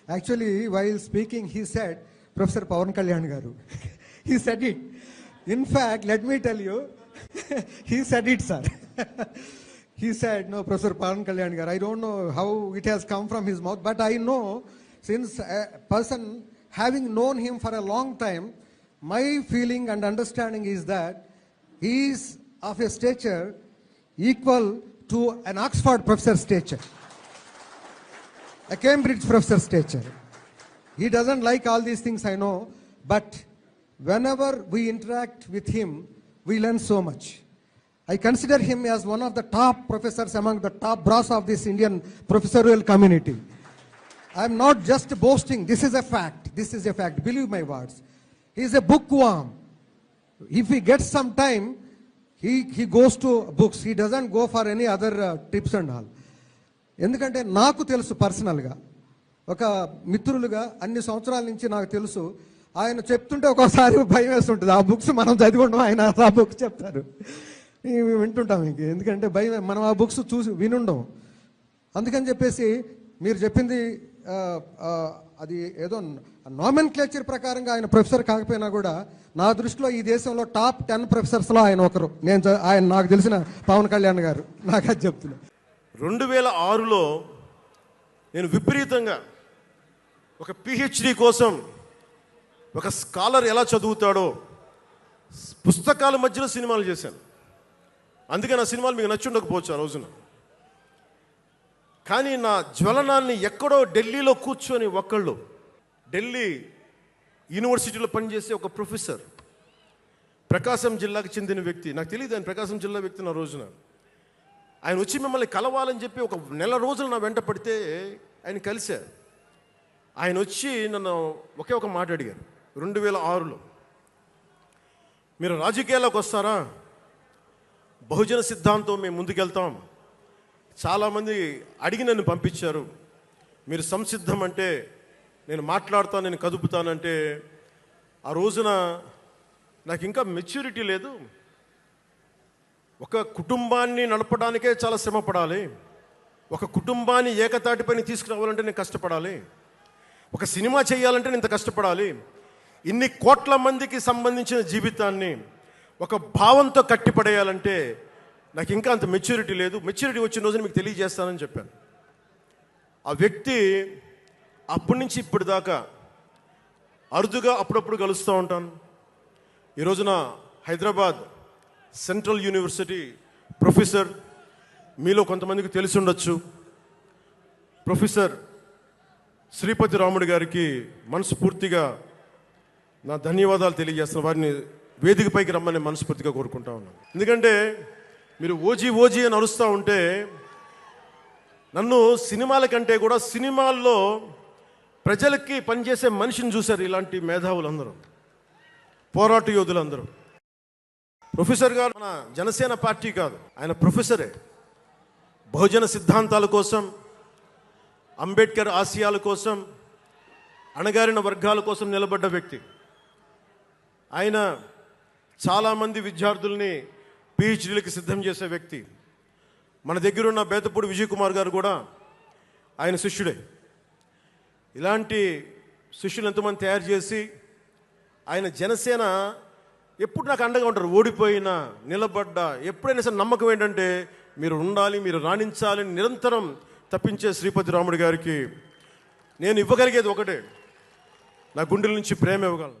Actually, while speaking, he said, Professor Pawan Kalyan Garu. He said it. In fact, let me tell you, he said it, sir. He said, no, Professor Pawan Kalyan Garu. I don't know how it has come from his mouth, but I know, since a person having known him for a long time, my feeling and understanding is that he is of a stature equal to an Oxford professor's stature, a Cambridge professor's stature. He doesn't like all these things, I know, but whenever we interact with him, we learn so much. I consider him as one of the top professors among the top brass of this Indian professorial community. I'm not just boasting, this is a fact. This is a fact, believe my words. He is a bookworm. If he gets some time, he goes to books. He doesn't go for any other tips and all. ఎందుకంటే నాకు తెలుసు పర్సనల్గా, ఒక మిత్రులుగా అన్ని సంవత్సరాల నుంచి నాకు తెలుసు. ఆయన చెప్తుంటే ఒకసారి భయం వేస్తుంటుంది. ఆ బుక్స్ మనం చదివి ఉండం, ఆయన ఆ బుక్స్ చెప్తారు, వింటుంటాం. ఇంక ఎందుకంటే భయం, మనం ఆ బుక్స్ చూసి వినుండం. అందుకని చెప్పేసి మీరు చెప్పింది అది ఏదో నామెన్క్లేచర్ ప్రకారంగా ఆయన ప్రొఫెసర్ కాకపోయినా కూడా నా దృష్టిలో ఈ దేశంలో టాప్ 10 ప్రొఫెసర్స్లో ఆయన ఒకరు. ఆయన నాకు తెలిసిన పవన్ కళ్యాణ్ గారు, నాకు అది చెప్తున్నా. 2006లో నేను విపరీతంగా ఒక పిహెచ్డి కోసం ఒక స్కాలర్ ఎలా చదువుతాడో పుస్తకాల మధ్యలో సినిమాలు చేశాను. అందుకే నా సినిమాలు మీకు నచ్చుండకపోవచ్చు ఆ రోజున. కానీ నా జ్వలనాన్ని ఎక్కడో ఢిల్లీలో కూర్చొని ఒకళ్ళు, ఢిల్లీ యూనివర్సిటీలో పనిచేసే ఒక ప్రొఫెసర్, ప్రకాశం జిల్లాకు చెందిన వ్యక్తి, నాకు తెలియదు ఆయన ప్రకాశం జిల్లా వ్యక్తి. నా రోజున ఆయన వచ్చి మిమ్మల్ని కలవాలని చెప్పి ఒక నెల రోజులు నా వెంట పడితే ఆయన కలిశారు. ఆయన వచ్చి నన్ను ఒకే ఒక మాట అడిగారు 2006లో, మీరు రాజకీయాల్లోకి వస్తారా? బహుజన సిద్ధాంతం మేము ముందుకెళ్తాం. చాలామంది అడిగి నన్ను పంపించారు. మీరు సంసిద్ధం అంటే నేను మాట్లాడతాను, నేను కదుపుతానంటే ఆ రోజున నాకు ఇంకా మెచ్యూరిటీ లేదు. ఒక కుటుంబాన్ని నడపడానికే చాలా శ్రమ పడాలి. ఒక కుటుంబాన్ని ఏకతాటిపైన తీసుకురావాలంటే నేను కష్టపడాలి. ఒక సినిమా చేయాలంటే నేను ఇంత కష్టపడాలి. ఇన్ని కోట్ల మందికి సంబంధించిన జీవితాన్ని ఒక భావంతో కట్టిపడేయాలంటే నాకు ఇంకా అంత మెచ్యూరిటీ లేదు. మెచ్యూరిటీ వచ్చిన రోజున మీకు తెలియజేస్తానని చెప్పాను. ఆ వ్యక్తి అప్పటి నుంచి ఇప్పటిదాకా అరుదుగా అప్పుడప్పుడు కలుస్తూ ఉంటాను. ఈ రోజున హైదరాబాద్ సెంట్రల్ యూనివర్సిటీ ప్రొఫెసర్, మీలో కొంతమందికి తెలిసి ఉండొచ్చు, ప్రొఫెసర్ శ్రీపతి రాముడు గారికి మనస్ఫూర్తిగా నా ధన్యవాదాలు తెలియజేస్తాను. వారిని వేదికపైకి రమ్మని మనస్ఫూర్తిగా కోరుకుంటా ఉన్నాను. ఎందుకంటే మీరు ఓజీ ఓజీ అని అరుస్తూ ఉంటే నన్ను సినిమాల కంటే కూడా సినిమాల్లో ప్రజలకి పనిచేసే మనిషిని చూశారు ఇలాంటి మేధావులందరూ, పోరాట యోధులందరూ. ప్రొఫెసర్ గారు మన జనసేన పార్టీ కాదు, ఆయన ప్రొఫెసరే. బహుజన సిద్ధాంతాల కోసం, అంబేద్కర్ ఆశయాల కోసం, అణగారిన వర్గాల కోసం నిలబడ్డ వ్యక్తి. ఆయన చాలామంది విద్యార్థుల్ని పిహెచ్డీలకి సిద్ధం చేసే వ్యక్తి. మన దగ్గరున్న బేతపూడి విజయ్ కుమార్ గారు కూడా ఆయన శిష్యుడే. ఇలాంటి శిష్యులు ఎంతోమంది తయారు చేసి ఆయన జనసేన ఎప్పుడు నాకు అండగా ఉంటారు. ఓడిపోయినా నిలబడ్డా ఎప్పుడైనా సరే నమ్మకం ఏంటంటే మీరు ఉండాలి, మీరు రాణించాలని నిరంతరం తప్పించే శ్రీపతి రాముడు గారికి నేను ఇవ్వగలిగేది ఒకటే, నా గుండెల నుంచి ప్రేమ ఇవ్వగలను.